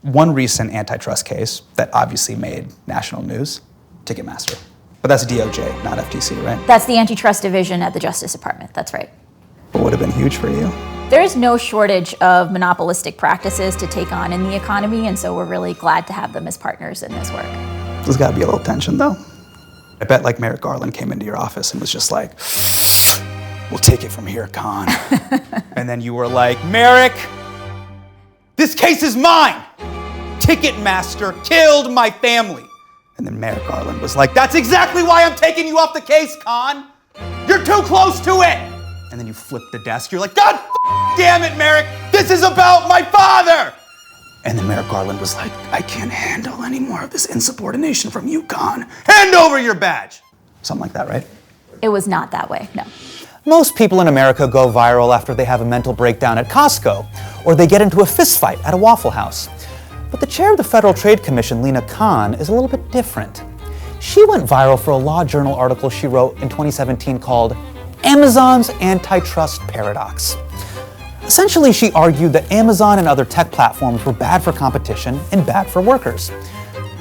one recent antitrust case that obviously made national news, Ticketmaster. But that's DOJ, not FTC, right? That's the antitrust division at the Justice Department, that's right. But would have been huge for you. There is no shortage of monopolistic practices to take on in the economy, and so we're really glad to have them as partners in this work. There's gotta be a little tension though. I bet like Merrick Garland came into your office and was just like, we'll take it from here, Khan. And then you were like, Merrick, this case is mine. Ticketmaster killed my family. And then Merrick Garland was like, that's exactly why I'm taking you off the case, Khan. You're too close to it. And then you flip the desk. You're like, God damn it, Merrick. This is about my father. And then Merrick Garland was like, I can't handle any more of this insubordination from you, Khan. Hand over your badge. Something like that, right? It was not that way, no. Most people in America go viral after they have a mental breakdown at Costco, or they get into a fistfight at a Waffle House. But the chair of the Federal Trade Commission, Lina, is a little bit different. She went viral for a law journal article she wrote in 2017 called Amazon's Antitrust Paradox. Essentially, she argued that Amazon and other tech platforms were bad for competition and bad for workers.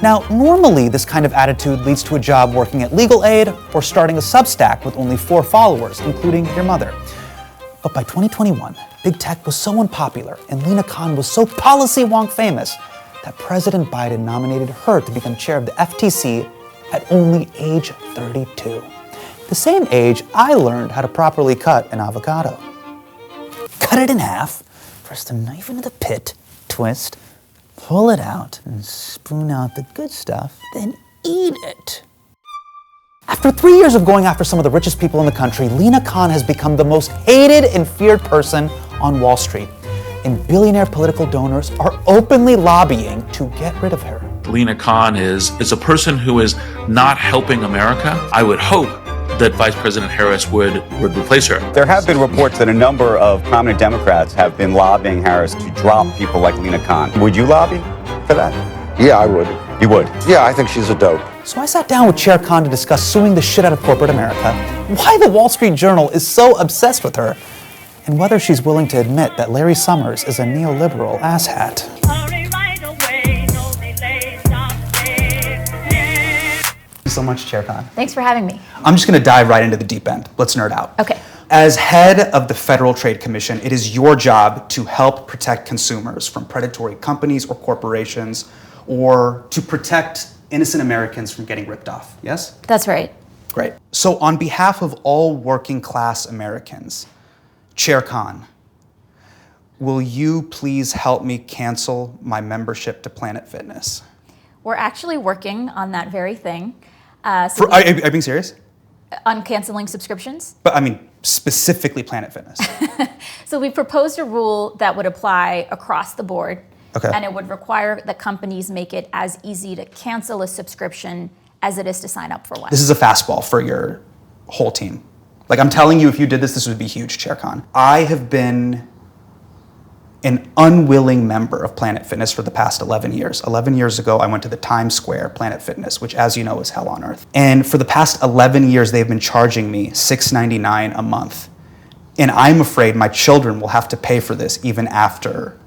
Now, normally this kind of attitude leads to a job working at Legal Aid or starting a Substack with only 4 followers, including your mother. But by 2021, big tech was so unpopular and Lina was so policy wonk famous that President Biden nominated her to become chair of the FTC at only age 32. The same age I learned how to properly cut an avocado. Cut it in half, press the knife into the pit, twist, pull it out, and spoon out the good stuff, then eat it. After 3 years of going after some of the richest people in the country, Lina has become the most hated and feared person on Wall Street. And billionaire political donors are openly lobbying to get rid of her. Lina is a person who is not helping America. I would hope that Vice President Harris would replace her. There have been reports that a number of prominent Democrats have been lobbying Harris to drop people like Lina Khan. Would you lobby for that? Yeah, I would. You would? Yeah, I think she's a dope. So I sat down with Chair Khan to discuss suing the shit out of corporate America, why the Wall Street Journal is so obsessed with her, and whether she's willing to admit that Larry Summers is a neoliberal asshat. Thank you so much, Chair Khan. Thanks for having me. I'm just gonna dive right into the deep end. Let's nerd out. Okay. As head of the Federal Trade Commission, it is your job to help protect consumers from predatory companies or corporations, or to protect innocent Americans from getting ripped off, yes? That's right. Great. So on behalf of all working class Americans, Chair Khan, will you please help me cancel my membership to Planet Fitness? We're actually working on that very thing. Are you being serious? On canceling subscriptions? But I mean, specifically Planet Fitness. So we proposed a rule that would apply across the board. Okay. And it would require that companies make it as easy to cancel a subscription as it is to sign up for one. This is a fastball for your whole team. Like, I'm telling you, if you did this, this would be huge, Chair Khan. I have been an unwilling member of Planet Fitness for the past 11 years. 11 years ago, I went to the Times Square Planet Fitness, which, as you know, is hell on earth. And for the past 11 years, they've been charging me $6.99 a month. And I'm afraid my children will have to pay for this even after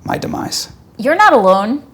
my demise. You're not alone.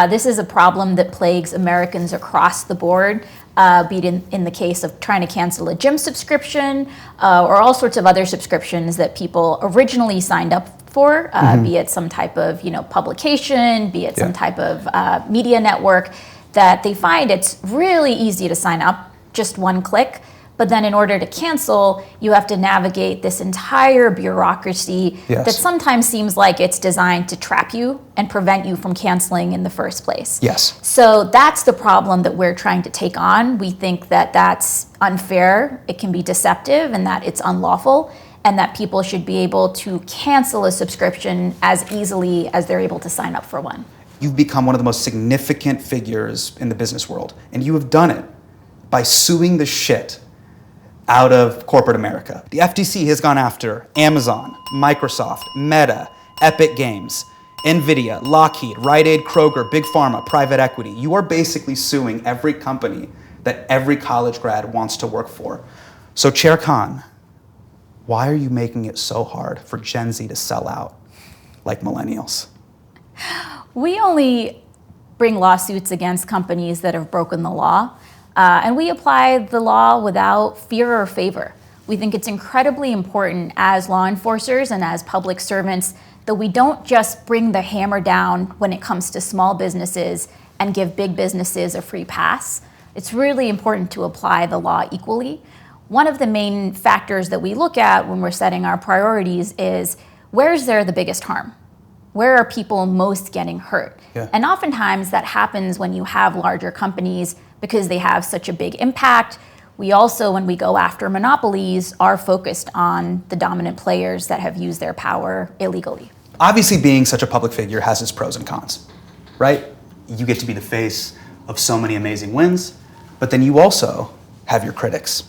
This is a problem that plagues Americans across the board, be it in the case of trying to cancel a gym subscription or all sorts of other subscriptions that people originally signed up for, be it some type of publication, be it some type of media network, that they find it's really easy to sign up, just one click. But then in order to cancel, you have to navigate this entire bureaucracy that sometimes seems like it's designed to trap you and prevent you from canceling in the first place. Yes. So that's the problem that we're trying to take on. We think that that's unfair, it can be deceptive, and that it's unlawful, and that people should be able to cancel a subscription as easily as they're able to sign up for one. You've become one of the most significant figures in the business world, and you have done it by suing the shit out of corporate America. The FTC has gone after Amazon, Microsoft, Meta, Epic Games, NVIDIA, Lockheed, Rite Aid, Kroger, Big Pharma, private equity. You are basically suing every company that every college grad wants to work for. So Chair Khan, why are you making it so hard for Gen Z to sell out like millennials? We only bring lawsuits against companies that have broken the law. And we apply the law without fear or favor. We think it's incredibly important as law enforcers and as public servants that we don't just bring the hammer down when it comes to small businesses and give big businesses a free pass. It's really important to apply the law equally. One of the main factors that we look at when we're setting our priorities is where's there the biggest harm? Where are people most getting hurt? Yeah. And oftentimes that happens when you have larger companies because they have such a big impact. We also, when we go after monopolies, are focused on the dominant players that have used their power illegally. Obviously, being such a public figure has its pros and cons, right? You get to be the face of so many amazing wins, but then you also have your critics.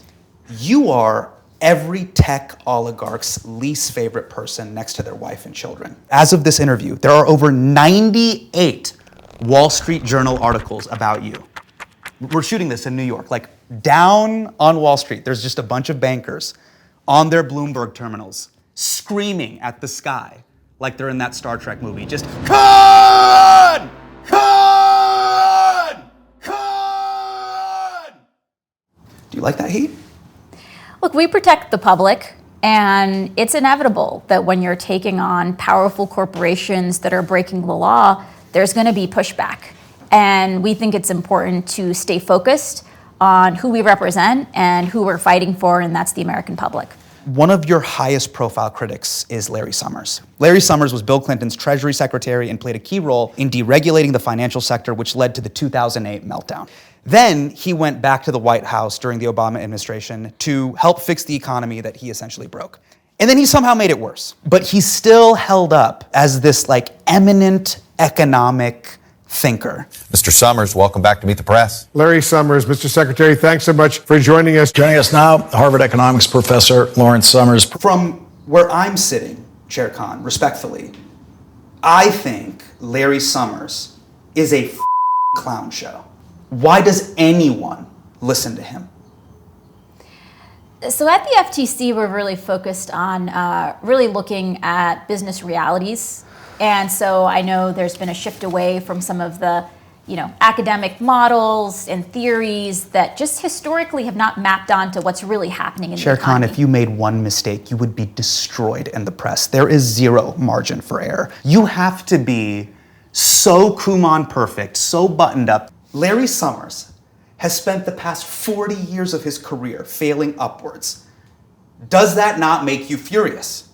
You are every tech oligarch's least favorite person next to their wife and children. As of this interview, there are over 98 Wall Street Journal articles about you. We're shooting this in New York, like down on Wall Street, there's just a bunch of bankers on their Bloomberg terminals screaming at the sky like they're in that Star Trek movie, just Khan! Khan! Khan! Do you like that heat? Look, we protect the public, and it's inevitable that when you're taking on powerful corporations that are breaking the law, there's going to be pushback. And we think it's important to stay focused on who we represent and who we're fighting for, and that's the American public. One of your highest profile critics is Larry Summers. Larry Summers was Bill Clinton's Treasury Secretary and played a key role in deregulating the financial sector, which led to the 2008 meltdown. Then he went back to the White House during the Obama administration to help fix the economy that he essentially broke. And then he somehow made it worse. But he's still held up as this eminent economic thinker. Mr. Summers, welcome back to Meet the Press. Larry Summers, Mr. Secretary, thanks so much for joining us. Joining us now, Harvard economics professor Lawrence Summers. From where I'm sitting, Chair Khan, respectfully, I think Larry Summers is a clown show. Why does anyone listen to him? So at the FTC, we're really focused on really looking at business realities. And so I know there's been a shift away from some of the, academic models and theories that just historically have not mapped onto what's really happening in Chair the economy. Khan, if you made one mistake, you would be destroyed in the press. There is zero margin for error. You have to be so Kumon perfect, so buttoned up. Larry Summers has spent the past 40 years of his career failing upwards. Does that not make you furious?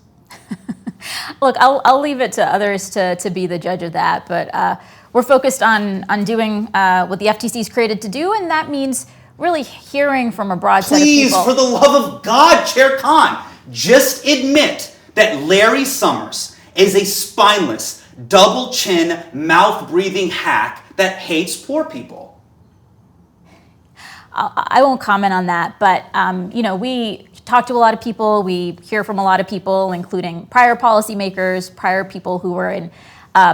Look, I'll leave it to others to be the judge of that, but we're focused on doing what the FTC is created to do, and that means really hearing from a broad set of people. Please, for the love of God, Chair Khan, just admit that Larry Summers is a spineless, double-chin, mouth-breathing hack that hates poor people. I won't comment on that, but we talk to a lot of people, we hear from a lot of people, including prior policymakers, prior people who were in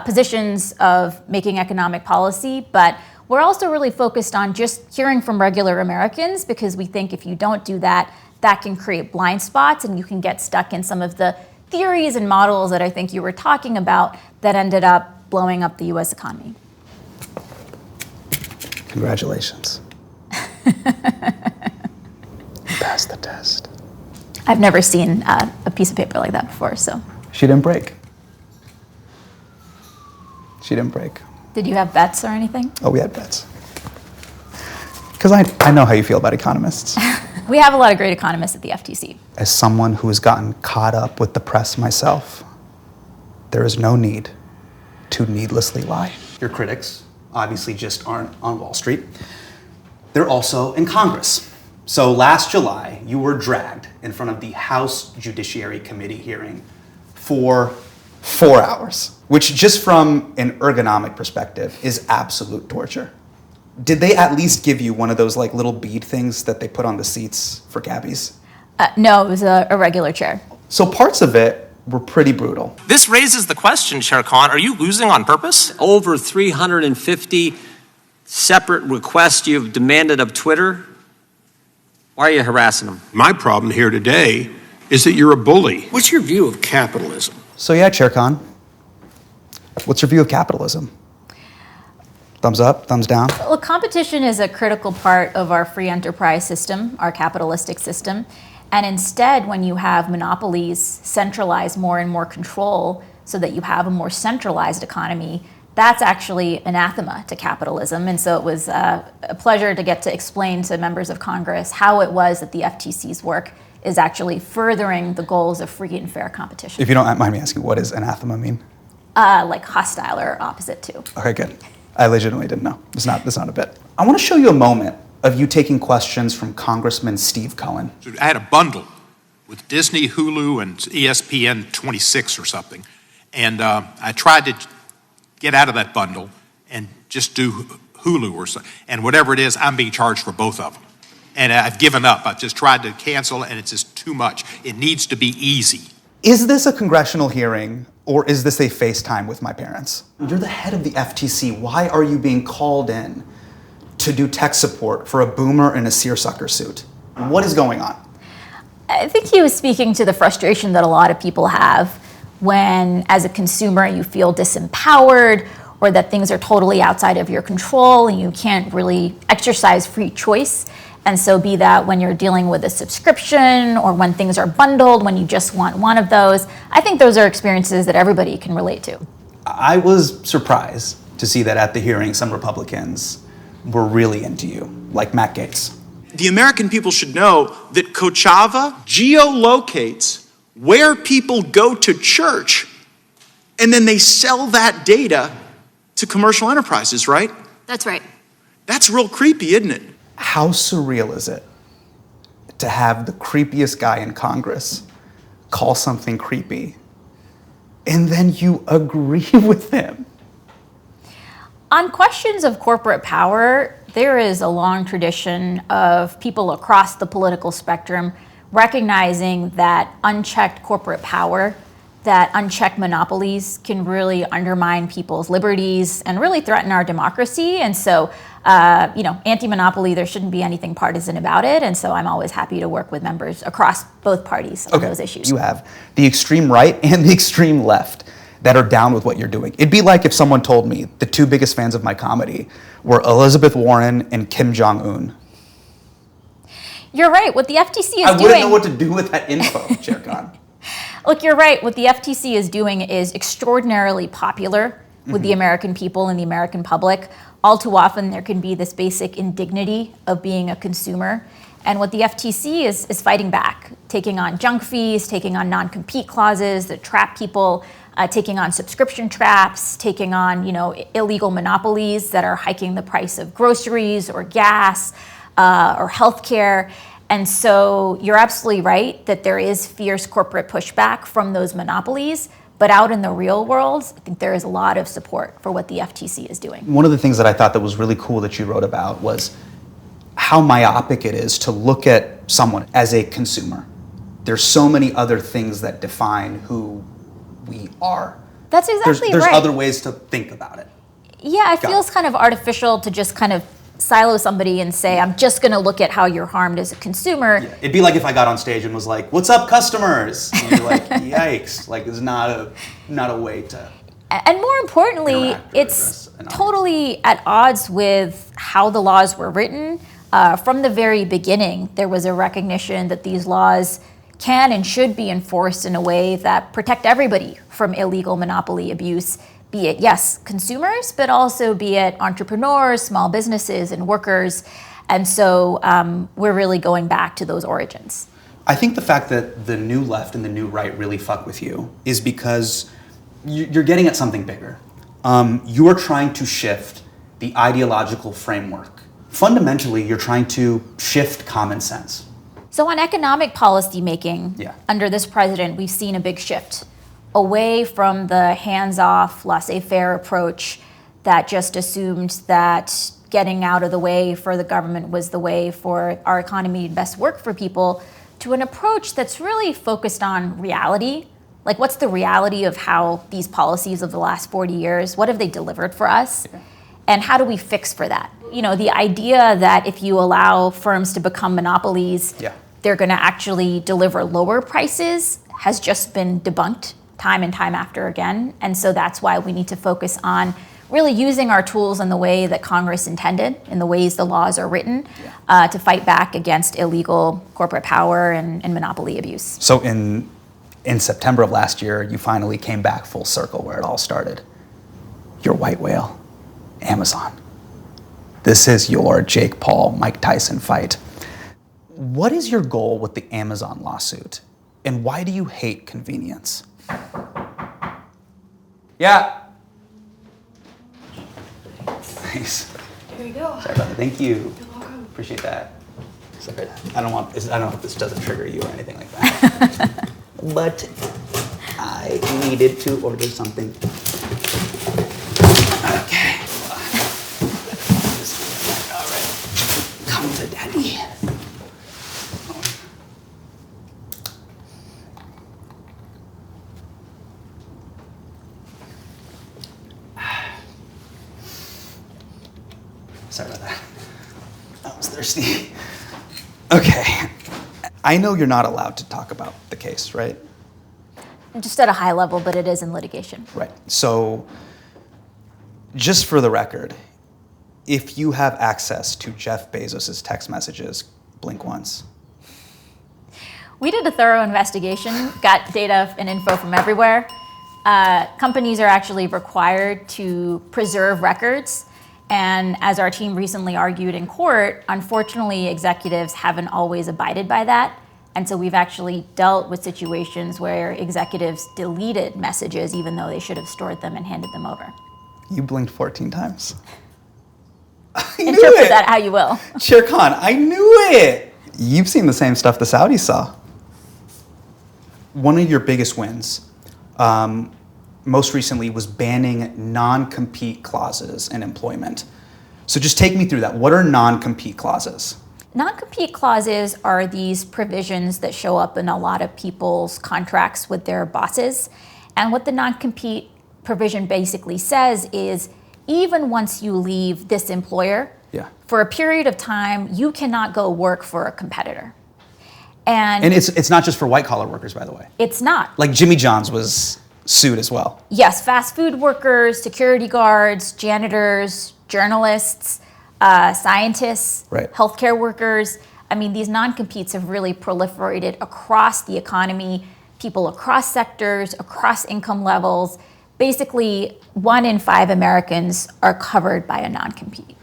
positions of making economic policy, but we're also really focused on just hearing from regular Americans, because we think if you don't do that, that can create blind spots and you can get stuck in some of the theories and models that I think you were talking about that ended up blowing up the US economy. Congratulations. Passed the test. I've never seen a piece of paper like that before, so. She didn't break. She didn't break. Did you have bets or anything? Oh, we had bets. Because I know how you feel about economists. We have a lot of great economists at the FTC. As someone who has gotten caught up with the press myself, there is no need to needlessly lie. Your critics obviously just aren't on Wall Street. They're also in Congress. So last July, you were dragged in front of the House Judiciary Committee hearing for 4 hours, which just from an ergonomic perspective is absolute torture. Did they at least give you one of those little bead things that they put on the seats for cabbies? No, it was a regular chair. So parts of it were pretty brutal. This raises the question, Chair Khan, are you losing on purpose? Over 350 separate requests you've demanded of Twitter. Why are you harassing them? My problem here today is that you're a bully. What's your view of capitalism? So yeah, Chair Khan, what's your view of capitalism? Thumbs up, thumbs down? Well, competition is a critical part of our free enterprise system, our capitalistic system. And instead, when you have monopolies centralize more and more control so that you have a more centralized economy, that's actually anathema to capitalism. And so it was a pleasure to get to explain to members of Congress how it was that the FTC's work is actually furthering the goals of free and fair competition. If you don't mind me asking, what does anathema mean? Like hostile or opposite to. Okay, good. I legitimately didn't know. It's not a bit. I want to show you a moment of you taking questions from Congressman Steve Cohen. I had a bundle with Disney, Hulu, and ESPN 26 or something. And I tried to get out of that bundle and just do Hulu or something. And whatever it is, I'm being charged for both of them. And I've given up. I've just tried to cancel, and it's just too much. It needs to be easy. Is this a congressional hearing, or is this a FaceTime with my parents? You're the head of the FTC. Why are you being called in to do tech support for a boomer in a seersucker suit? What is going on? I think he was speaking to the frustration that a lot of people have when, as a consumer, you feel disempowered or that things are totally outside of your control and you can't really exercise free choice. And so be that when you're dealing with a subscription or when things are bundled, when you just want one of those, I think those are experiences that everybody can relate to. I was surprised to see that at the hearing, some Republicans were really into you, like Matt Gaetz. The American people should know that Kochava geolocates where people go to church, and then they sell that data to commercial enterprises, right? That's right. That's real creepy, isn't it? How surreal is it to have the creepiest guy in Congress call something creepy, and then you agree with him? On questions of corporate power, there is a long tradition of people across the political spectrum recognizing that unchecked corporate power, that unchecked monopolies can really undermine people's liberties and really threaten our democracy. And so, anti-monopoly, there shouldn't be anything partisan about it. And so I'm always happy to work with members across both parties on those issues. You have the extreme right and the extreme left that are down with what you're doing. It'd be like if someone told me the two biggest fans of my comedy were Elizabeth Warren and Kim Jong-un. You're right. What the FTC is doing... I wouldn't know what to do with that info, Chair Khan. Look, you're right. What the FTC is doing is extraordinarily popular with the American people and the American public. All too often, there can be this basic indignity of being a consumer. And what the FTC is fighting back, taking on junk fees, taking on non-compete clauses that trap people, taking on subscription traps, taking on illegal monopolies that are hiking the price of groceries or gas or healthcare. And so you're absolutely right that there is fierce corporate pushback from those monopolies. But out in the real world, I think there is a lot of support for what the FTC is doing. One of the things that I thought that was really cool that you wrote about was how myopic it is to look at someone as a consumer. There's so many other things that define who we are. That's exactly There's right. other ways to think about it. Yeah, it feels kind of artificial to just kind of silo somebody and say, I'm just going to look at how you're harmed as a consumer. Yeah. It'd be like if I got on stage and was like, "What's up, customers?" And you're like, "Yikes!" Like, it's not a way to. And more importantly, it's totally at odds with how the laws were written. From the very beginning, there was a recognition that these laws can and should be enforced in a way that protect everybody from illegal monopoly abuse. Be it, yes, consumers, but also be it entrepreneurs, small businesses, and workers. And so we're really going back to those origins. I think the fact that the new left and the new right really fuck with you is because you're getting at something bigger. You are trying to shift the ideological framework. Fundamentally, you're trying to shift common sense. So on economic policy making, under this president, we've seen a big shift away from the hands-off, laissez-faire approach that just assumed that getting out of the way for the government was the way for our economy to best work for people, to an approach that's really focused on reality. Like, what's the reality of how these policies of the last 40 years, what have they delivered for us? And how do we fix for that? The idea that if you allow firms to become monopolies, they're going to actually deliver lower prices has just been debunked time and time after again. And so that's why we need to focus on really using our tools in the way that Congress intended, in the ways the laws are written, to fight back against illegal corporate power and monopoly abuse. So in September of last year, you finally came back full circle where it all started. Your white whale, Amazon. This is your Jake Paul, Mike Tyson fight. What is your goal with the Amazon lawsuit? And why do you hate convenience? Yeah. Nice. Here you go. Sorry about that. Thank you. You're welcome. Appreciate that. Sorry. I don't know if this doesn't trigger you or anything like that. But I needed to order something. Okay. All right. Come to daddy. Sorry about that. I was thirsty. Okay. I know you're not allowed to talk about the case, right? Just at a high level, but it is in litigation. Right. So, just for the record, if you have access to Jeff Bezos' text messages, blink once. We did a thorough investigation, got data and info from everywhere. Companies are actually required to preserve records. And as our team recently argued in court, unfortunately, executives haven't always abided by that. And so we've actually dealt with situations where executives deleted messages even though they should have stored them and handed them over. You blinked 14 times. Interpret that how you will. Chair Khan, I knew it! You've seen the same stuff the Saudis saw. One of your biggest wins, most recently, was banning non-compete clauses in employment. So just take me through that. What are non-compete clauses? Non-compete clauses are these provisions that show up in a lot of people's contracts with their bosses. And what the non-compete provision basically says is, even once you leave this employer, for a period of time, you cannot go work for a competitor. And it's not just for white-collar workers, by the way. It's not. Like Jimmy John's was sued as well. Yes, fast food workers, security guards, janitors, journalists, scientists, healthcare workers. I mean, these non-competes have really proliferated across the economy, people across sectors, across income levels. Basically, 1 in 5 Americans are covered by a non-compete.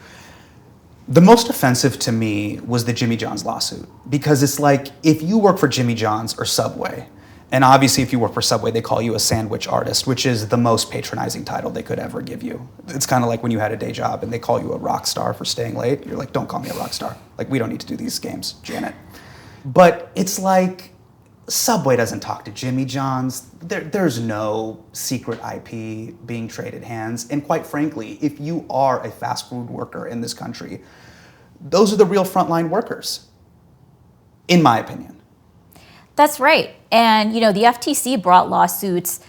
The most offensive to me was the Jimmy John's lawsuit, because it's like, if you work for Jimmy John's or Subway, and obviously if you work for Subway, they call you a sandwich artist, which is the most patronizing title they could ever give you. It's kind of like when you had a day job and they call you a rock star for staying late. You're like, don't call me a rock star. Like, we don't need to do these games, Janet. But it's like, Subway doesn't talk to Jimmy John's. There's no secret IP being traded hands. And quite frankly, if you are a fast food worker in this country, those are the real frontline workers, in my opinion. That's right. And, you know, the FTC brought lawsuits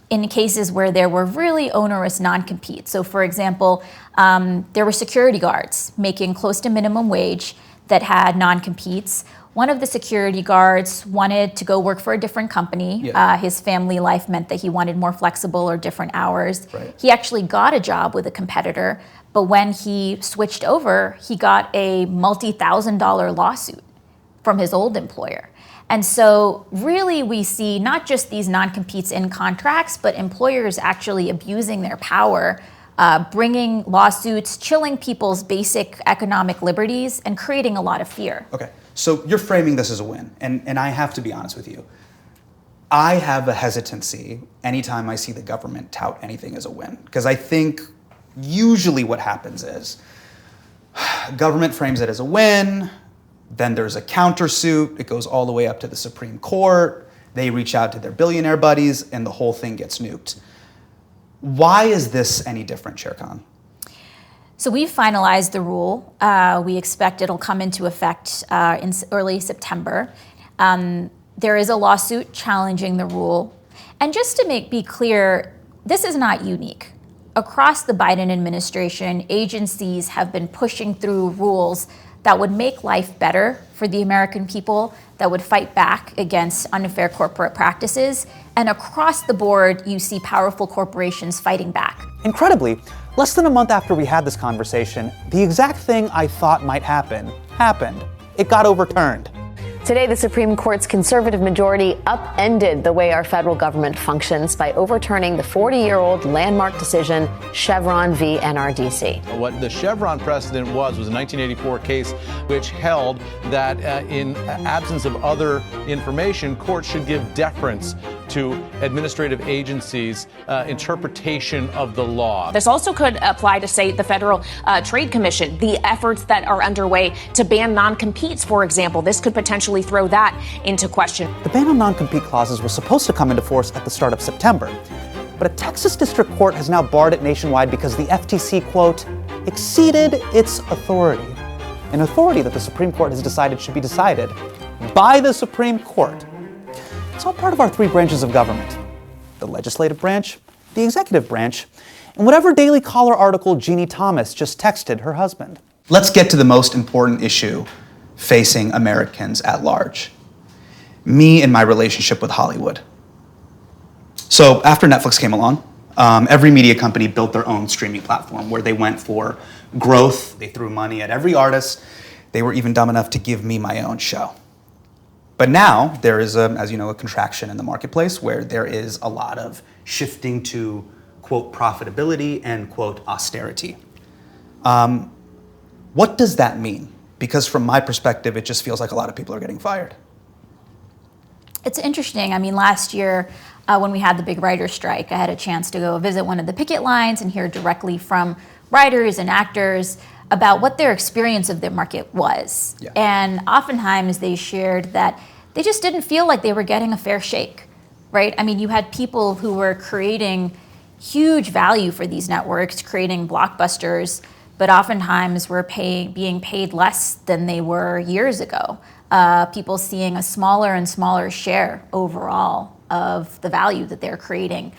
in cases where there were really onerous non-competes. So, for example, there were security guards making close to minimum wage that had non-competes. One of the security guards wanted to go work for a different company. His family life meant that he wanted more flexible or different hours. He actually got a job with a competitor, but when he switched over, he got a multi-$1,000 lawsuit from his old employer. And so really we see not just these non-competes in contracts, but employers actually abusing their power, bringing lawsuits, chilling people's basic economic liberties, and creating a lot of fear. Okay, so you're framing this as a win, and I have to be honest with you. I have a hesitancy anytime I see the government tout anything as a win, because I think usually what happens is government frames it as a win, then there's a countersuit, it goes all the way up to the Supreme Court, they reach out to their billionaire buddies, and the whole thing gets nuked. Why is this any different, Chair Khan? So we've finalized the rule. We expect it'll come into effect in early September. There is a lawsuit challenging the rule. And just to be clear, this is not unique. Across the Biden administration, agencies have been pushing through rules that would make life better for the American people, that would fight back against unfair corporate practices. And across the board, you see powerful corporations fighting back. Incredibly, less than a month after we had this conversation, the exact thing I thought might happen happened. It got overturned. Today, the Supreme Court's conservative majority upended the way our federal government functions by overturning the 40-year-old landmark decision, Chevron v. NRDC. What the Chevron precedent was a 1984 case which held that in absence of other information, courts should give deference to administrative agencies' interpretation of the law. This also could apply to, say, the Federal Trade Commission, the efforts that are underway to ban non-competes, for example. This could potentially throw that into question. The ban on non-compete clauses was supposed to come into force at the start of September, but a Texas district court has now barred it nationwide because the FTC, quote, exceeded its authority. An authority that the Supreme Court has decided should be decided by the Supreme Court. It's all part of our three branches of government: the legislative branch, the executive branch, and whatever Daily Caller article Jeannie Thomas just texted her husband. Let's get to the most important issue facing Americans at large. Me and my relationship with Hollywood. So after Netflix came along, every media company built their own streaming platform where they went for growth. They threw money at every artist. They were even dumb enough to give me my own show. But now there is, as you know, a contraction in the marketplace where there is a lot of shifting to, quote, profitability and, quote, austerity. What does that mean? Because from my perspective, it just feels like a lot of people are getting fired. It's interesting. I mean, last year when we had the big writer's strike, I had a chance to go visit one of the picket lines and hear directly from writers and actors about what their experience of the market was. Yeah. And oftentimes they shared that they just didn't feel like they were getting a fair shake, right? I mean, you had people who were creating huge value for these networks, creating blockbusters, but oftentimes were being paid less than they were years ago. People seeing a smaller and smaller share overall of the value that they're creating.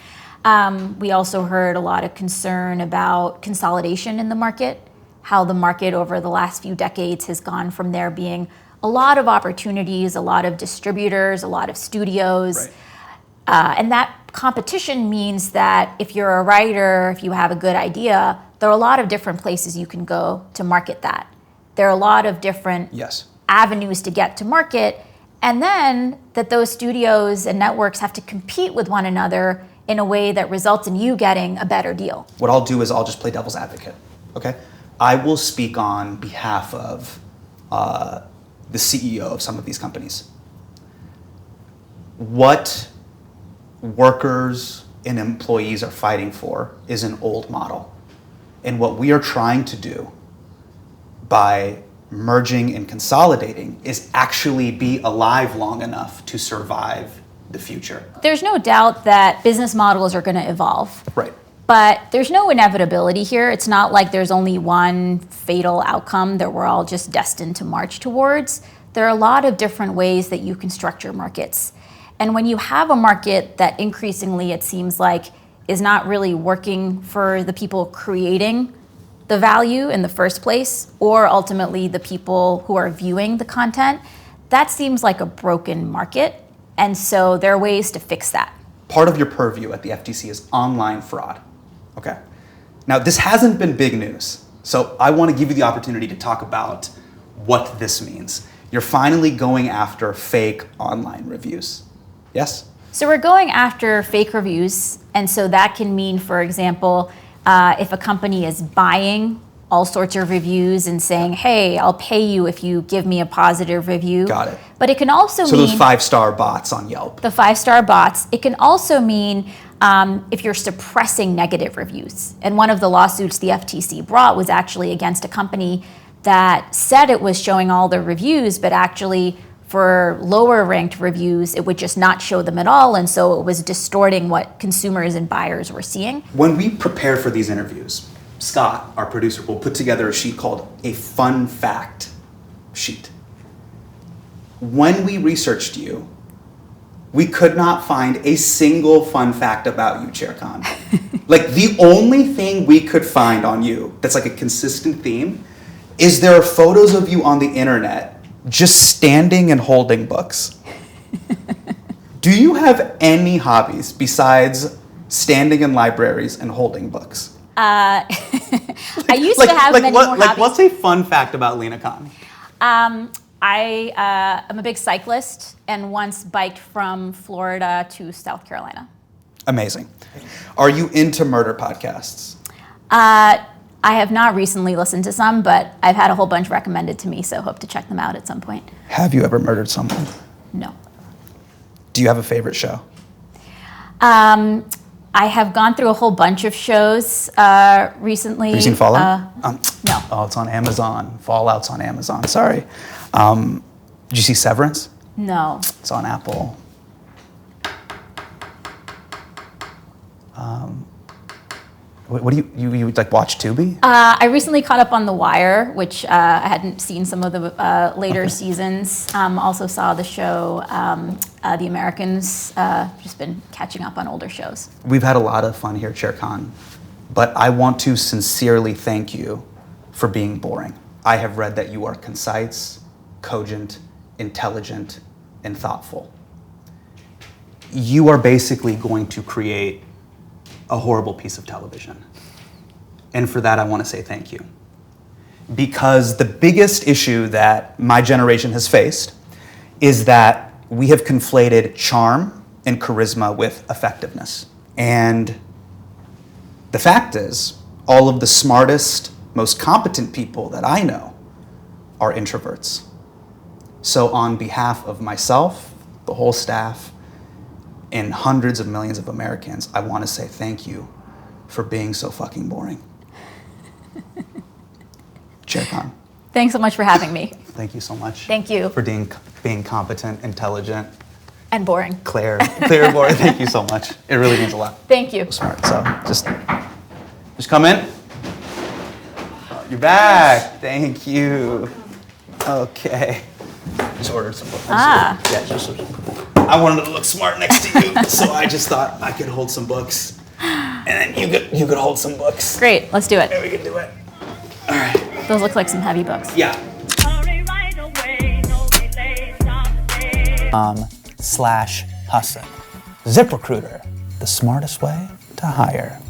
We also heard a lot of concern about consolidation in the market, how the market over the last few decades has gone from there being a lot of opportunities, a lot of distributors, a lot of studios. Right. And that competition means that if you're a writer, if you have a good idea, there are a lot of different places you can go to market that. There are a lot of different avenues to get to market, and then that those studios and networks have to compete with one another in a way that results in you getting a better deal. What I'll do is I'll just play devil's advocate, okay? I will speak on behalf of the CEO of some of these companies. What workers and employees are fighting for is an old model. And what we are trying to do by merging and consolidating is actually be alive long enough to survive the future. There's no doubt that business models are going to evolve. Right. But there's no inevitability here. It's not like there's only one fatal outcome that we're all just destined to march towards. There are a lot of different ways that you can structure markets. And when you have a market that increasingly, it seems like, is not really working for the people creating the value in the first place, or ultimately the people who are viewing the content, that seems like a broken market. And so there are ways to fix that. Part of your purview at the FTC is online fraud. Okay. Now, this hasn't been big news, so I want to give you the opportunity to talk about what this means. You're finally going after fake online reviews. Yes? So we're going after fake reviews, and so that can mean, for example, if a company is buying all sorts of reviews and saying, hey, I'll pay you if you give me a positive review. Got it. But it can also mean... So those 5-star bots on Yelp. The 5-star bots. It can also mean if you're suppressing negative reviews. And one of the lawsuits the FTC brought was actually against a company that said it was showing all the reviews, but actually for lower ranked reviews, it would just not show them at all. And so it was distorting what consumers and buyers were seeing. When we prepared for these interviews, Scott, our producer, will put together a sheet called a fun fact sheet. When we researched you, we could not find a single fun fact about you, Chair Khan. Like, the only thing we could find on you that's like a consistent theme is there are photos of you on the internet just standing and holding books. Do you have any hobbies besides standing in libraries and holding books? I used to have many more hobbies. What's a fun fact about Lina Khan? I am a big cyclist and once biked from Florida to South Carolina. Amazing. Are you into murder podcasts? I have not recently listened to some, but I've had a whole bunch recommended to me, so hope to check them out at some point. Have you ever murdered someone? No. Do you have a favorite show? I have gone through a whole bunch of shows recently. Have you seen Fallout? No. Oh, it's on Amazon. Fallout's on Amazon. Sorry. Did you see Severance? No. It's on Apple. What do you like watch Tubi? I recently caught up on The Wire, which I hadn't seen some of the later seasons. Also saw the show The Americans. Just been catching up on older shows. We've had a lot of fun here, Chair Khan, but I want to sincerely thank you for being boring. I have read that you are concise, cogent, intelligent, and thoughtful. You are basically going to create a horrible piece of television. And for that, I want to say thank you. Because the biggest issue that my generation has faced is that we have conflated charm and charisma with effectiveness. And the fact is, all of the smartest, most competent people that I know are introverts. So on behalf of myself, the whole staff, and hundreds of millions of Americans, I want to say thank you for being so fucking boring. Chair Khan. Thanks so much for having me. Thank you so much. Thank you. For being competent, intelligent. And boring. Clear and boring. Thank you so much. It really means a lot. Thank you. Smart. So just come in. You're back. Thank you. Okay. Just ordered some books. Ah. Yeah, I wanted to look smart next to you, so I just thought I could hold some books, and then you could hold some books. Great, let's do it. Yeah, we can do it. All right. Those look like some heavy books. Yeah. /Hasan. ZipRecruiter, the smartest way to hire.